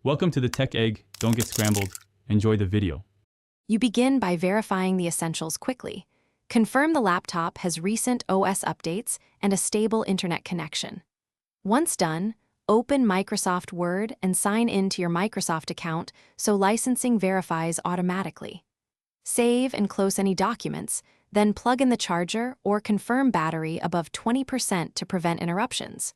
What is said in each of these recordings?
Welcome to the Tech Egg. Don't get scrambled. Enjoy the video. You begin by verifying the essentials quickly. Confirm the laptop has recent OS updates and a stable internet connection. Once done, open Microsoft Word and sign in to your Microsoft account so licensing verifies automatically. Save and close any documents, then plug in the charger or confirm battery above 20% to prevent interruptions.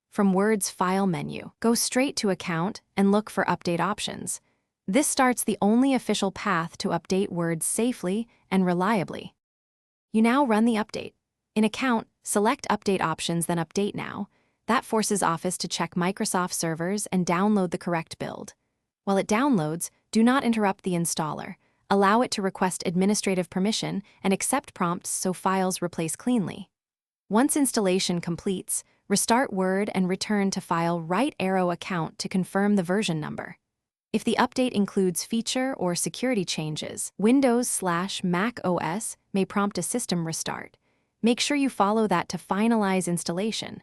From Word's File menu, go straight to Account and look for Update options. This starts the only official path to update Word safely and reliably. You now run the update. In Account, select Update Options, then Update Now. That forces Office to check Microsoft servers and download the correct build. While it downloads, do not interrupt the installer. Allow it to request administrative permission and accept prompts so files replace cleanly. Once installation completes, restart Word and return to File right arrow Account to confirm the version number. If the update includes feature or security changes, Windows/Mac OS may prompt a system restart. Make sure you follow that to finalize installation.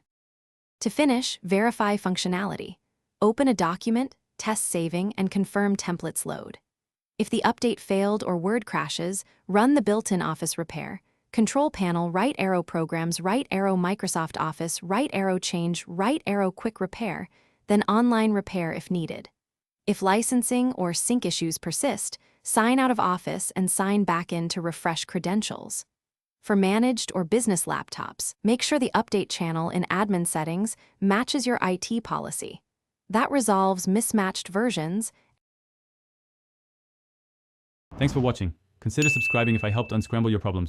To finish, verify functionality. Open a document, test saving, and confirm templates load. If the update failed or Word crashes, run the built-in Office repair. Control panel right arrow programs, right arrow Microsoft Office, right arrow change, right arrow quick repair, then online repair if needed. If licensing or sync issues persist, sign out of Office and sign back in to refresh credentials. For managed or business laptops, make sure the update channel in admin settings matches your IT policy. That resolves mismatched versions. Thanks for watching. Consider subscribing if I helped unscramble your problems.